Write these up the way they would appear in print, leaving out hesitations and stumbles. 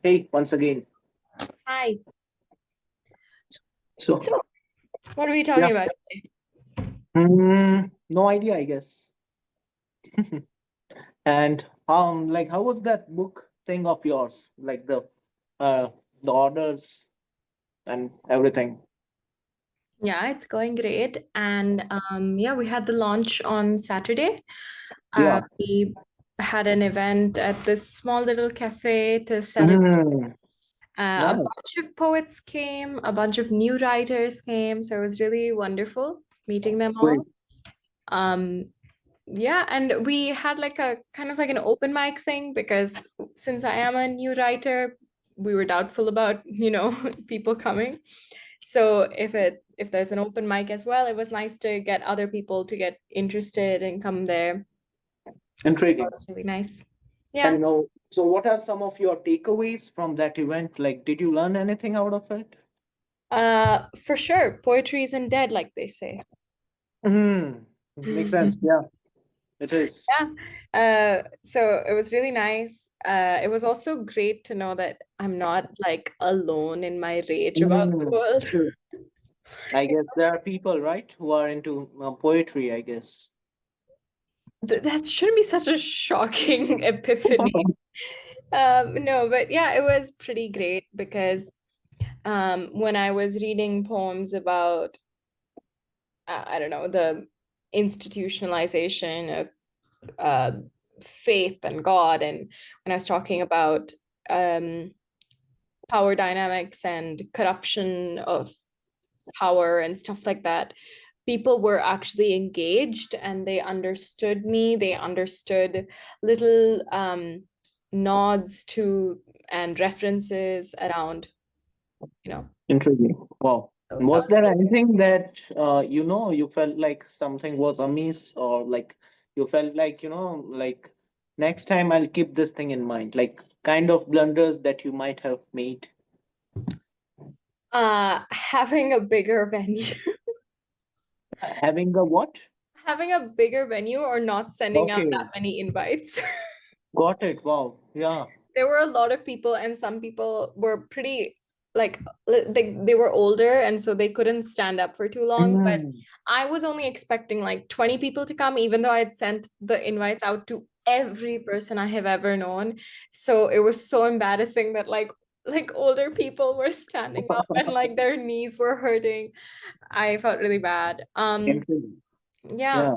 Hey, once again. Hi. So, So, what are we yeah, talking about? no idea, I guess. And like, how was that book thing of yours? Like uh, the orders and everything. Yeah, it's going great. And yeah, we had the launch on Saturday. Yeah. We had an event at this small little cafe to celebrate. Mm, A nice. bunch of poets came, a bunch of new writers came. So it was really wonderful meeting them Great. all. Um, yeah, and we had like a kind of like an open mic thing because since I am a new writer, we were doubtful about, people coming. So if there's an open mic as well, it was nice to get other people to get interested and come there. So that Intriguing. was really nice. And Yeah. so what are some of your takeaways from that event? Like, did you learn anything out of it? For sure. Poetry isn't dead, like they say. Makes sense. Yeah, it is. Yeah. So it was really nice. It was also great to know that I'm not like alone in my rage about the world. True. I guess there are people, right, who are into poetry, I guess. That shouldn't be such a shocking epiphany. No, but yeah, it was pretty great because when I was reading poems about, I don't know, the institutionalization of uh, faith and God, and when I was talking about um, power dynamics and corruption of power and stuff like that, people were actually engaged and they understood me. They understood little nods to and references around, you know. Intriguing. Wow. So that Was was there really anything that you felt like something was amiss, or like you felt like, like next time I'll keep this thing in mind, like kind of blunders that you might have made? having a bigger venue. Having a what? Having a bigger venue or not sending out that Okay, many invites. got it. Wow. Yeah. There were a lot of people, and some people were pretty like they were older, and so they couldn't stand up for too long. But Mm. I was only expecting like 20 people to come, even though I had sent the invites out to every person I have ever known. So it was so embarrassing that like older people were standing up and like their knees were hurting. I felt really bad. Intriguing. Yeah, Yeah.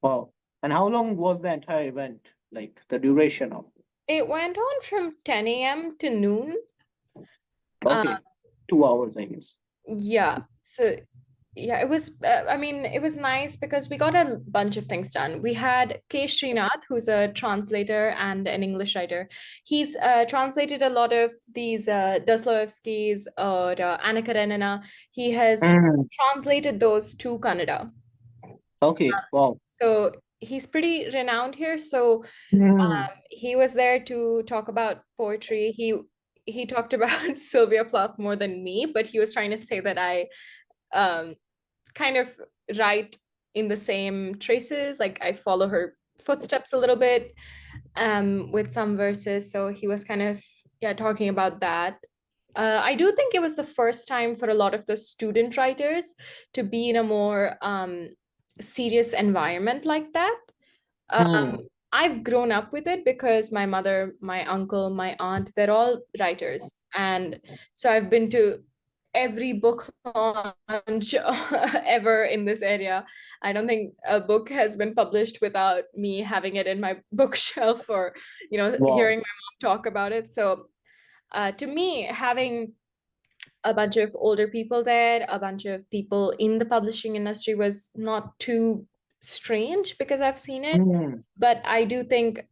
Wow. And how long was the entire event? Like the duration of? it went on from 10 a.m. to noon. Uh, Okay, 2 hours, I guess. yeah. So yeah, it was, I mean, it was nice because we got a bunch of things done. We had K. Srinath, who's a translator and an English writer. He's translated a lot of these Dostoevsky's or Anna Karenina. He has Mm. translated those to Kannada. Okay. Wow. So he's pretty renowned here. So Mm. he was there to talk about poetry. He talked about Sylvia Plath more than me, but he was trying to say that I um, kind of write in the same traces. Like I follow her footsteps a little bit with some verses. So he was kind of, yeah, talking about that. I do think it was the first time for a lot of the student writers to be in a more serious environment like that. Hmm. I've grown up with it because my mother, my uncle, my aunt, they're all writers. And so I've been to every book launch ever in this area. I don't think a book has been published without me having it in my bookshelf or, Wow. hearing my mom talk about it. So to me, having a bunch of older people there, a bunch of people in the publishing industry was not too strange because I've seen it. Hmm. But I do think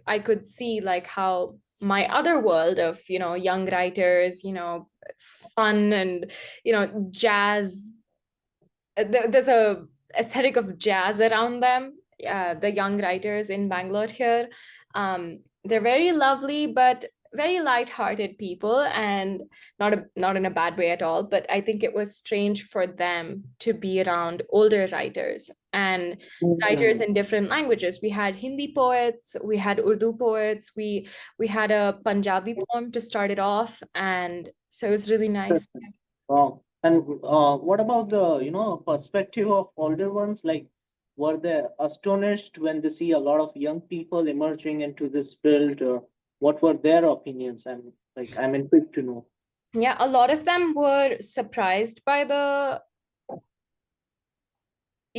I could see like how my other world of, young writers, fun and, jazz, there's a aesthetic of jazz around them. The young writers in Bangalore here, they're very lovely, but very light-hearted people, and not in a bad way at all. But I think it was strange for them to be around older writers, and writers Mm. in different languages. We had Hindi poets, we had Urdu poets, we had a Punjabi poem to start it off, and so it was really nice. Interesting. Wow. And what about the, perspective of older ones? Like, were they astonished when they see a lot of young people emerging into this field? What were their opinions? I'm intrigued to know. Yeah, a lot of them were surprised by the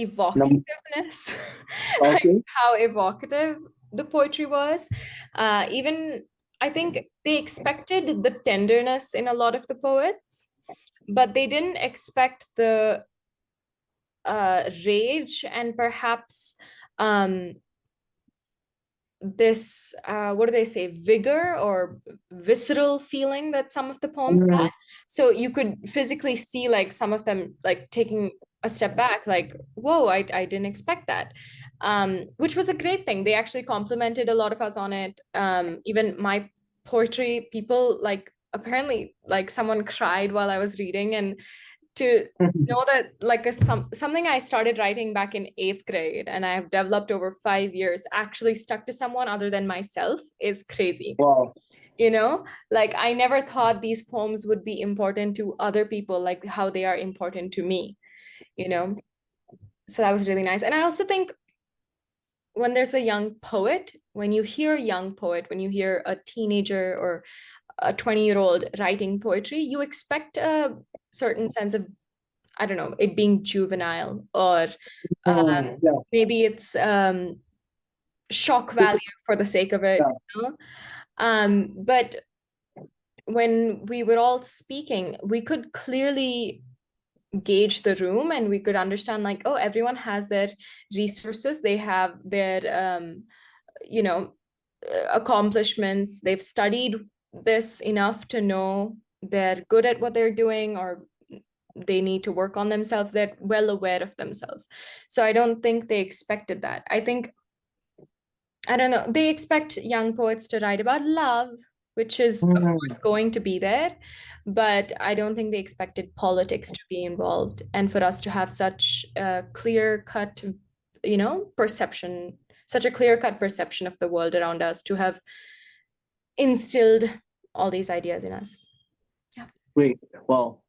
evocativeness, like Okay. how evocative the poetry was. Even I think they expected the tenderness in a lot of the poets, but they didn't expect the rage and perhaps um, this what do they say, vigor or visceral feeling that some of the poems Mm. had. So you could physically see like some of them like taking a step back, like, whoa, I didn't expect that, which was a great thing. They actually complimented a lot of us on it. Even my poetry, people like, apparently like someone cried while I was reading, and to know that like something I started writing back in eighth grade and I have developed over 5 years actually stuck to someone other than myself is crazy. Wow. You know, like I never thought these poems would be important to other people like how they are important to me, you know. So that was really nice. And I also think when there's a young poet, when you hear a young poet, when you hear a teenager or a 20-year-old writing poetry, you expect a certain sense of, I don't know, it being juvenile, or Yeah. maybe it's shock value for the sake of it, Yeah. you know? But when we were all speaking, we could clearly gauge the room and we could understand like, oh, everyone has their resources, they have their you know accomplishments, they've studied this enough to know they're good at what they're doing, or they need to work on themselves, they're well aware of themselves. So I don't think they expected that. I think, I don't know, they expect young poets to write about love, which is of Mm. course going to be there, but I don't think they expected politics to be involved and for us to have such a clear cut, perception, such a clear cut perception of the world around us, to have instilled all these ideas in us. Yeah. Great. Wow.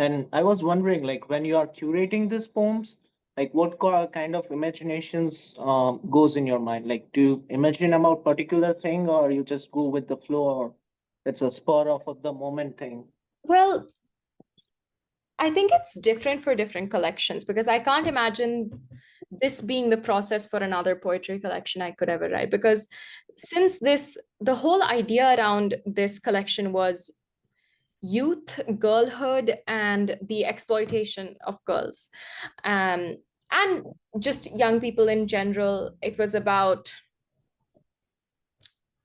And I was wondering, like, when you are curating these poems, like, what kind of imaginations goes in your mind? Like, do you imagine about particular thing, or you just go with the flow, or it's a spur of the moment thing? Well, I think it's different for different collections because I can't imagine this being the process for another poetry collection I could ever write. Because since the whole idea around this collection was youth, girlhood, and the exploitation of girls, and just young people in general. It was about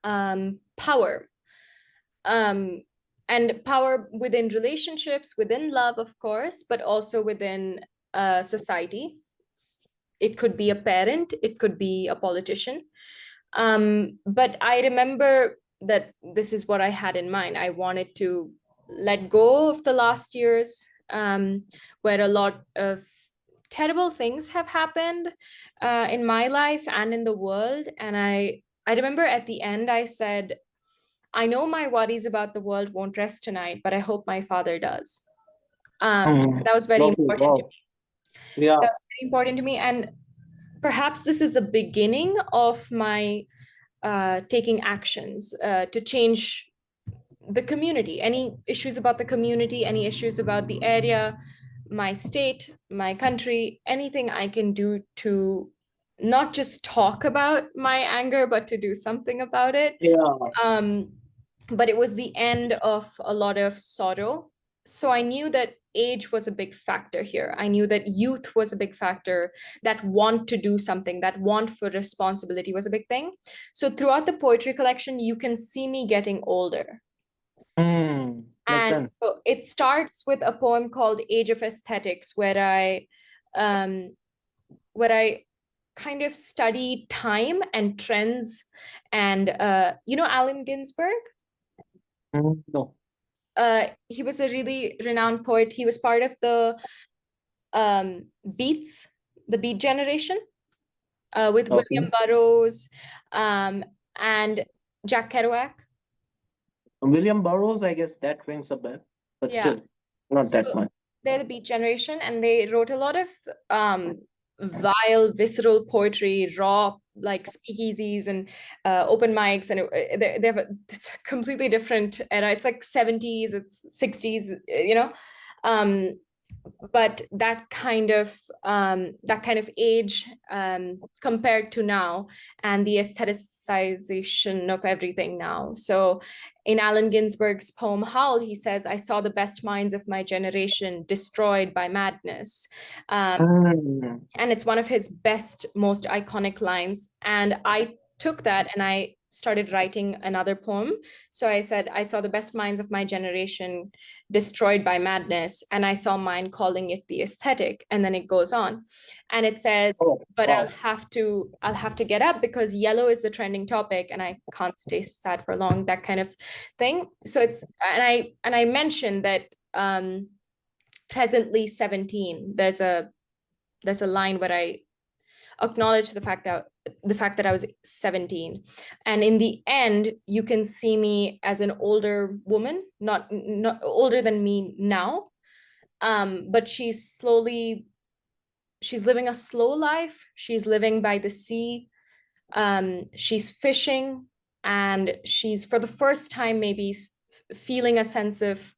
power, um, and power within relationships, within love, of course, but also within society. It could be a parent, it could be a politician. But I remember that this is what I had in mind. I wanted to let go of the last years, where a lot of terrible things have happened in my life and in the world. And I remember at the end I said, I know my worries about the world won't rest tonight, but I hope my father does. Mm. That was very Okay. important to Wow. me. Yeah. That was very important to me. And perhaps this is the beginning of my taking actions to change the community. Any issues about the community, any issues about the area, my state, my country, anything I can do to not just talk about my anger, but to do something about it. Yeah. Um, but it was the end of a lot of sorrow. So I knew that age was a big factor here. I knew that youth was a big factor, that want to do something, that want for responsibility was a big thing. So throughout the poetry collection, you can see me getting older. Makes And sense. so it starts with a poem called Age of Aesthetics, um, where I kind of study time and trends. And Allen Ginsberg? No. He was a really renowned poet. He was part of the Beats. The Beat Generation, with Okay. William Burroughs, and Jack Kerouac. William Burroughs, I guess that rings a bell, but Yeah. still not So that much. they're the Beat Generation, and they wrote a lot of vile, visceral poetry, raw, like speakeasies and open mics, and they have it's a completely different era. It's like 70s, it's 60s, you know. Um, but that kind of age, compared to now, and the aestheticization of everything now. So in Allen Ginsberg's poem Howl, he says, I saw the best minds of my generation destroyed by madness. Mm. And it's one of his best, most iconic lines. And I took that and I started writing another poem. So I said, I saw the best minds of my generation destroyed by madness, and I saw mine calling it the aesthetic. And then it goes on. And it says, Oh, but wow. I'll have to get up because yellow is the trending topic and I can't stay sad for long, that kind of thing. So it's, and I mentioned that presently 17, there's a line where I acknowledge the fact that I was 17. And in the end, you can see me as an older woman, not older than me now. But she's living a slow life. She's living by the sea. She's fishing, and she's for the first time maybe feeling a sense of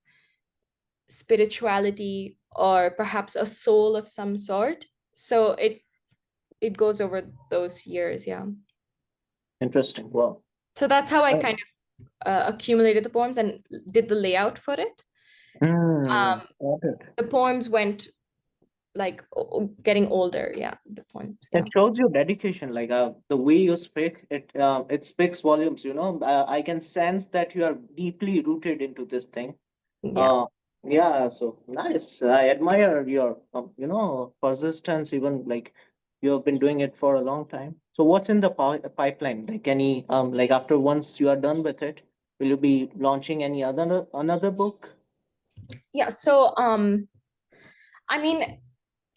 spirituality or perhaps a soul of some sort. So it goes over those years, yeah. Interesting. Wow. So that's how I Oh. kind of accumulated the poems and did the layout for it. Mm, Um, got it. the poems went like getting older, yeah. The poems, yeah, It shows your dedication, like the way you speak. It speaks volumes. I can sense that you are deeply rooted into this thing. yeah. Uh, yeah. So nice. I admire your persistence. Even like you have been doing it for a long time. So what's in the pipeline? Like any like after once you are done with it, will you be launching any other another book? Yeah. So I mean,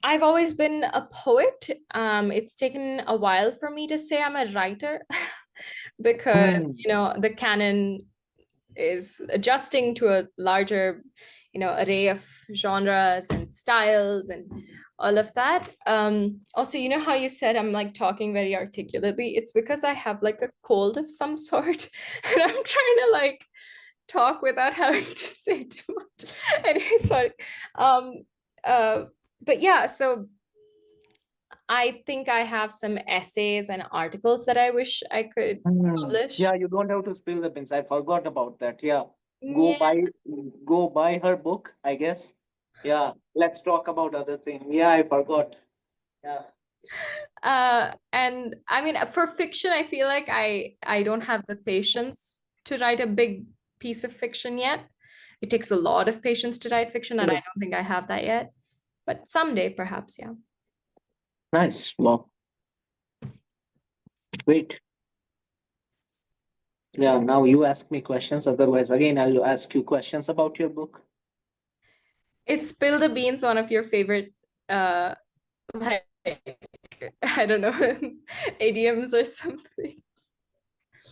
I've always been a poet. It's taken a while for me to say I'm a writer because, Mm. the canon is adjusting to a larger, array of genres and styles and all of that. Also, how you said I'm like talking very articulately. It's because I have like a cold of some sort, and I'm trying to like talk without having to say too much. Anyway, sorry. Um, uh, but yeah, so I think I have some essays and articles that I wish I could publish. Yeah, you don't have to spill the beans. I forgot about that. Yeah. Go Yeah. buy go buy her book, I guess. Yeah. Let's talk about other thing. Yeah, I forgot. Yeah. And I mean, for fiction, I feel like I don't have the patience to write a big piece of fiction yet. It takes a lot of patience to write fiction, and I True. don't think I have that yet. But someday, perhaps, yeah. Nice. Well, great. Yeah, now you ask me questions. Otherwise, again, I'll ask you questions about your book. Is spill the beans one of your favorite like I don't know idioms or something?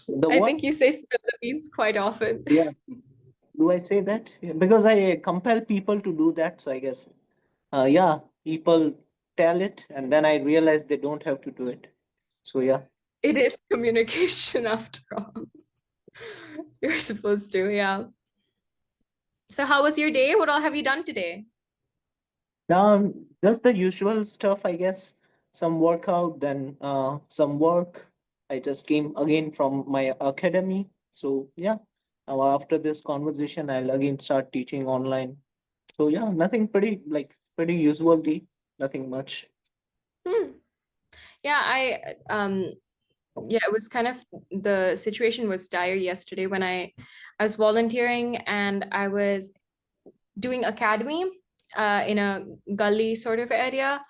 The I what? think you say spill the beans quite often. Yeah. Do I say that? Yeah, because I compel people to do that. So I guess, yeah, people tell it, and then I realize they don't have to do it. So yeah. It is communication after all. You're supposed to, yeah. So how was your day? What all have you done today? Just the usual stuff, I guess. Some workout, then some work. I just came again from my academy. So yeah, now after this conversation, I'll again start teaching online. So yeah, nothing pretty usual day, nothing much. Hmm. Yeah, it was kind of, the situation was dire yesterday when I was volunteering and I was doing academy in a gully sort of area,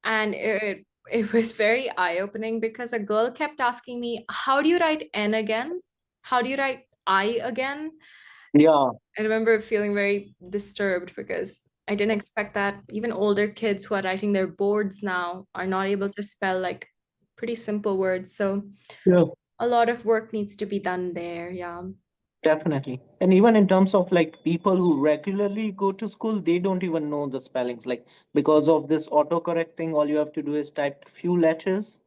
and it was very eye-opening because a girl kept asking me, how do you write N again? How do you write I again? Yeah. I remember feeling very disturbed because I didn't expect that. Even older kids who are writing their boards now are not able to spell like pretty simple words. So Yeah. a lot of work needs to be done there. Yeah. Definitely. And even in terms of like people who regularly go to school, they don't even know the spellings. Like because of this autocorrect thing, all you have to do is type few letters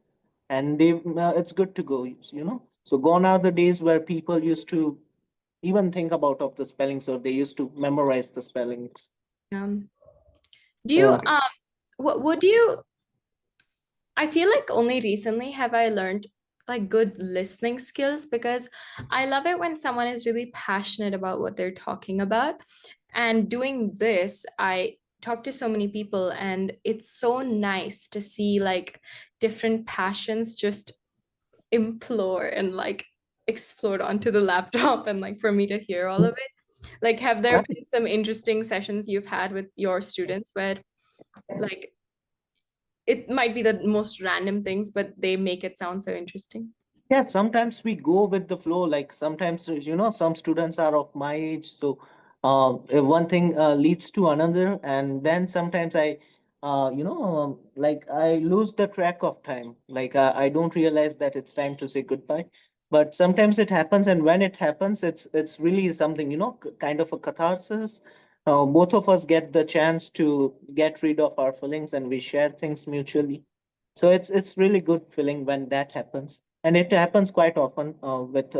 and it's good to go, you know. So gone are the days where people used to even think about of the spellings or they used to memorize the spellings. Um, do you Yeah. what would you I feel like only recently have I learned like good listening skills because I love it when someone is really passionate about what they're talking about. And doing this, I talk to so many people, and it's so nice to see like different passions just implore and like explode onto the laptop and like for me to hear all of it. Like, have there been some interesting sessions you've had with your students where like it might be the most random things, but they make it sound so interesting. Yeah, sometimes we go with the flow. Like sometimes, you know, some students are of my age, so one thing leads to another, and then sometimes like I lose the track of time. Like I don't realize that it's time to say goodbye. But sometimes it happens, and when it happens, it's really something, you know, kind of a catharsis. Both of us get the chance to get rid of our feelings, and we share things mutually. So it's really good feeling when that happens, and it happens quite often with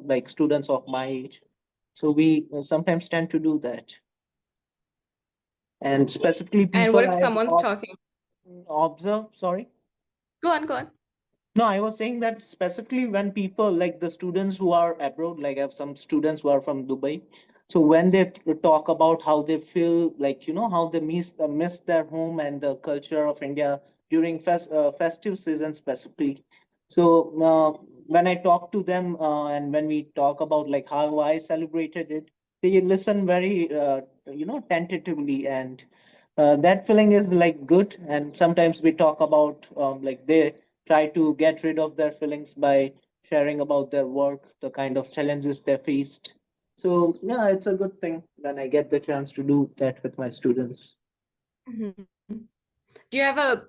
like students of my age. So we sometimes tend to do that, and specifically And what people if I've someone's talking? observed. Sorry. Go on, go on. No, I was saying that specifically when people like the students who are abroad, like I have some students who are from Dubai. So when they talk about how they feel, like, you know, how they miss their home and the culture of India during festive season specifically. So when I talk to them and when we talk about like how I celebrated it, they listen very, tentatively, and that feeling is like good. And sometimes we talk about like they try to get rid of their feelings by sharing about their work, the kind of challenges they faced. So yeah, it's a good thing when I get the chance to do that with my students. Mhm. Do you have a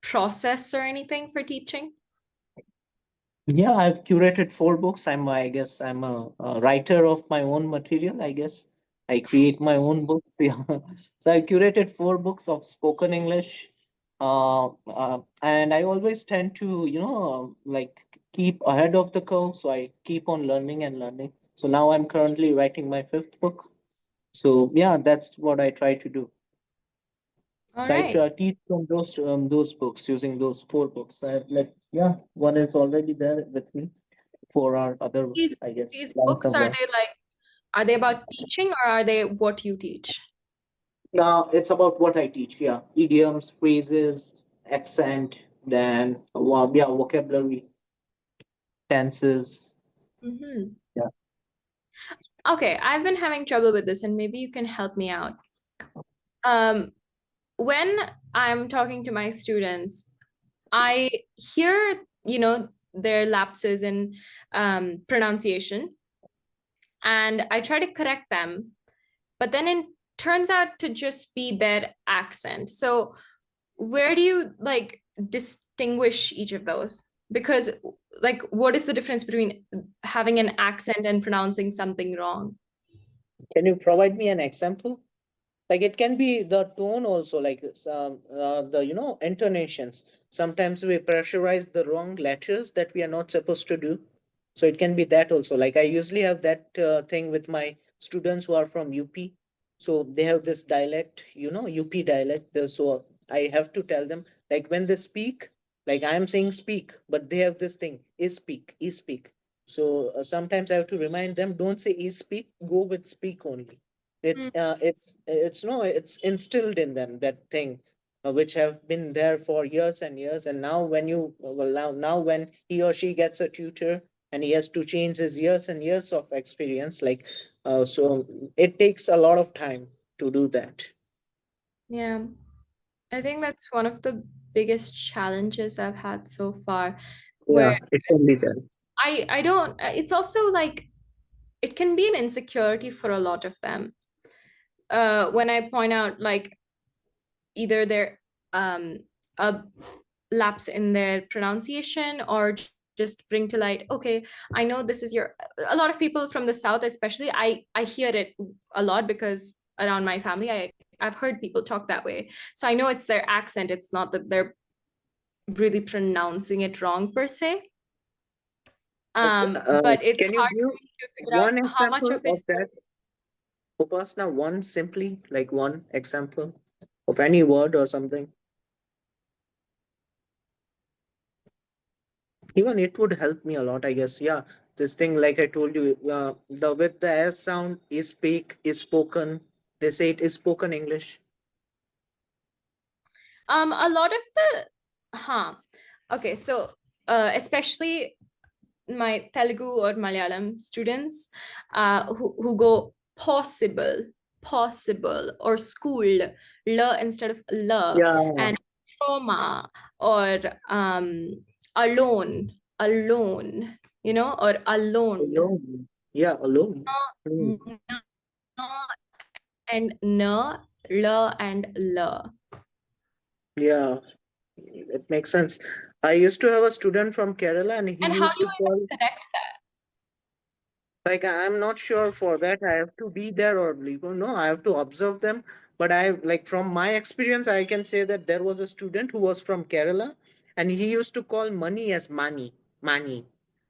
process or anything for teaching? Yeah, I've curated 4 books. I guess I'm a writer of my own material. I guess I create my own books. Yeah. So I curated 4 books of spoken English. And I always tend to, like keep ahead of the curve. So I keep on learning and learning. So now I'm currently writing my 5th book. So yeah, that's what I try to do. All So I right. teach from those books using those 4 books. I like yeah, one is already there with me for our other, These I guess, these lines books of work. are they about teaching or are they what you teach? Now it's about what I teach. Yeah, idioms, phrases, accent, then yeah, vocabulary, tenses. Hmm. Yeah, Okay, I've been having trouble with this, and maybe you can help me out. Um, when I'm talking to my students, I hear, their lapses in pronunciation, and I try to correct them, but then it turns out to just be their accent. So where do you like distinguish each of those? Because like what is the difference between having an accent and pronouncing something wrong? can you provide me an example? Like it can be the tone also, like some the intonations. Sometimes we pressurize the wrong letters that we are not supposed to do. So it can be that also. Like I usually have that thing with my students who are from UP. So they have this dialect, UP dialect. So I have to tell them, like when they speak, like I am saying speak, but they have this thing is speak, is speak. So sometimes I have to remind them, don't say is speak, go with speak only. It's no, it's instilled in them, that thing which have been there for years and years. And now when you well now when he or she gets a tutor and he has to change his years and years of experience, like so it takes a lot of time to do that. Yeah, I think that's one of the biggest challenges I've had so far, where Yeah, it can be done. I don't it's also like it can be an insecurity for a lot of them. when I point out like either their a lapse in their pronunciation or just bring to light, okay, I know this is your, a lot of people from the south especially, I hear it a lot because around my family I've heard people talk that way, so I know it's their accent, it's not that they're really pronouncing it wrong per se. Okay. But it's Can you hard give for me to figure out one how much example of it of that, Upasna? One simply, like one example of any word or something. Even it would help me a lot, I guess. Yeah, this thing, like I told you, the with the S sound is speak is spoken. They say it is spoken English. a lot of the okay, so especially my Telugu or Malayalam students who go possible, possible, or school, la instead of la, Yeah, and trauma, or alone, alone, or alone. alone. Yeah, alone. Hmm. No, no, and na, la, and la. Yeah, it makes sense. I used to have a student from Kerala, and he And how do used you to end up call. correct that? Like I'm not sure for that. I have to be there or leave. No, I have to observe them. But I like from my experience, I can say that there was a student who was from Kerala, and he used to call money as mani, mani.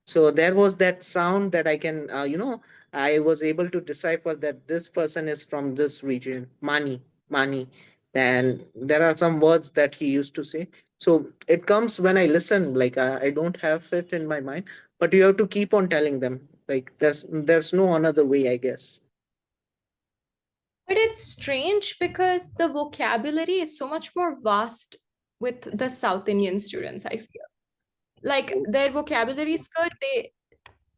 So there was that sound that I can, I was able to decipher that this person is from this region, mani, mani. And there are some words that he used to say. So it comes when I listen. Like I don't have it in my mind, but you have to keep on telling them. Like there's no another way, I guess. But it's strange because the vocabulary is so much more vast with the South Indian students, I feel. Like their vocabulary is good.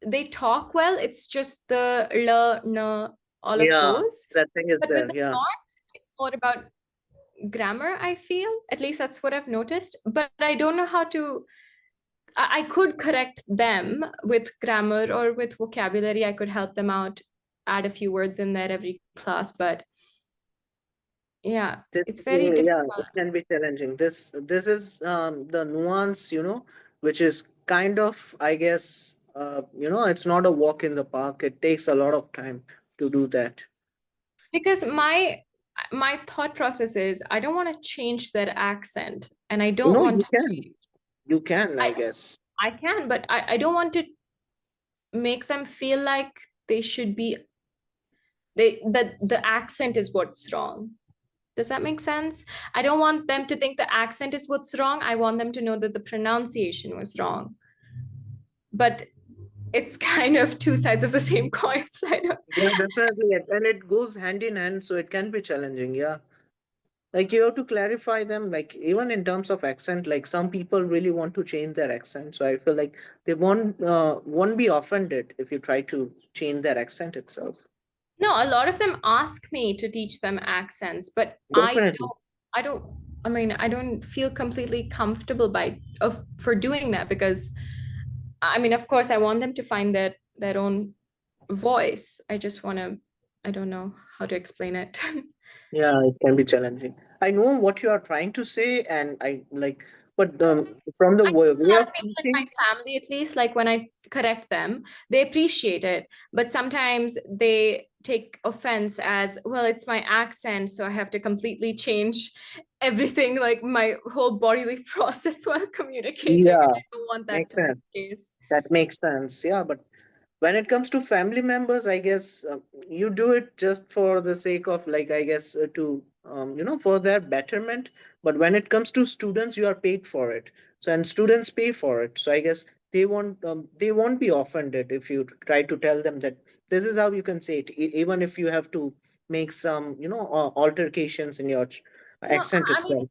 They talk well. It's just the la, na, all of Yeah, those. that thing is But with there. the Yeah, North, it's more about grammar, I feel. At least that's what I've noticed. But I don't know how to I could correct them with grammar or with vocabulary. I could help them out, add a few words in there every class, but yeah, this, it's very yeah, difficult. it can be challenging. This is the nuance, which is kind of, I guess, it's not a walk in the park. It takes a lot of time to do that. Because my thought process is I don't want to change their accent and I don't No, want you to can, change. you can, I I guess. I can, but I don't want to make them feel like they should be that the accent is what's wrong. Does that make sense? I don't want them to think the accent is what's wrong. I want them to know that the pronunciation was wrong. But it's kind of two sides of the same coin. So I don't. Yeah, definitely, and it goes hand in hand, so it can be challenging. Yeah. Like you have to clarify them, like even in terms of accent, like some people really want to change their accent, so I feel like they won't be offended if you try to change their accent itself. No, a lot of them ask me to teach them accents, but Definitely. I don't, I mean, I don't feel completely comfortable by of for doing that because I mean, of course, I want them to find their own voice. I just want to, I don't know how to explain it. Yeah, it can be challenging. I know what you are trying to say, and I like, but from the I think a way lot of of people in teaching. my family, at least, like when I correct them, they appreciate it. But sometimes they take offense as, well, it's my accent, so I have to completely change everything, like my whole bodily process while communicating. And Yeah, I don't want that makes to be sense. the case. That makes sense. Yeah, but when it comes to family members, I guess you do it just for the sake of, like, I guess, to for their betterment. But when it comes to students, you are paid for it. So and students pay for it. So I guess they won't be offended if you try to tell them that this is how you can say it, even if you have to make some altercations in your No, accent I mean, itself.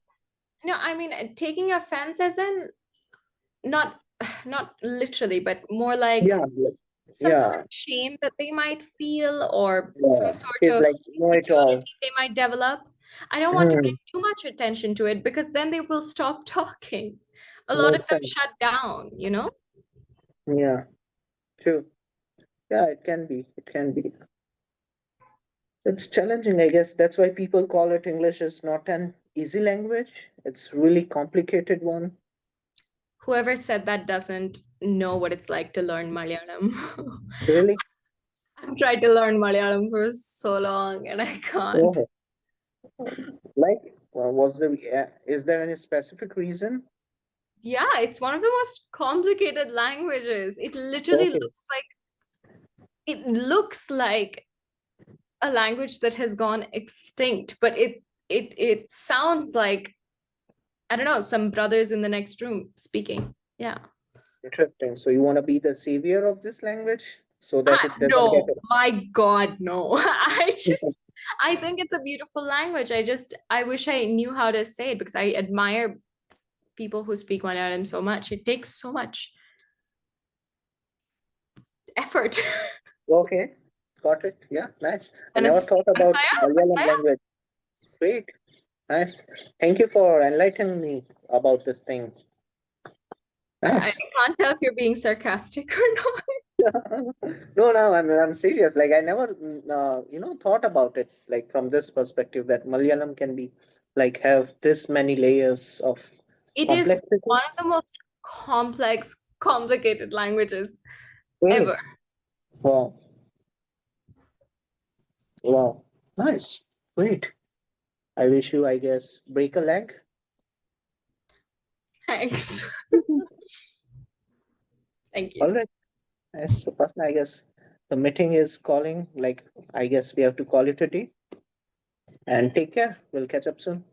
no, I mean, taking offense as in not not literally, but more like Yeah, some sort of yeah, shame that they might feel or yeah. some sort It's of like know it all. insecurity they might develop. I don't want to bring Hmm. too much attention to it because then they will stop talking. A lot of Makes them sense. shut down, you know? Yeah, true. Yeah, it can be. It can be. It's challenging, I guess. That's why people call it English is not an easy language. It's really complicated one. Whoever said that doesn't know what it's like to learn Malayalam. Really? I've tried to learn Malayalam for so long and I can't. Oh, like, was there, is there any specific reason? Yeah, it's one of the most complicated languages. It literally Okay, looks like a language that has gone extinct, but it sounds like, I don't know, some brothers in the next room speaking. Yeah. interesting. So you want to be the savior of this language so that Ah, it doesn't get no, my God, no. I think it's a beautiful language. I wish I knew how to say it because I admire people who speak Malayalam so much. It takes so much effort. okay, got it. Yeah, nice. I And never it's thought about Mansaya, Malayalam Mansaya. language. Great, nice. Thank you for enlightening me about this thing. I Nice. can't tell if you're being sarcastic or not. No, no, I'm serious. Like I never, thought about it like from this perspective that Malayalam can be like have this many layers of It is complexity. one of the most complex, complicated languages ever. Really? Wow, wow, nice, great. I wish you, I guess, break a leg. Thanks. Thank you. All right. Nice. So, person, I guess the meeting is calling. Like, I guess we have to call it a day. And take care. We'll catch up soon.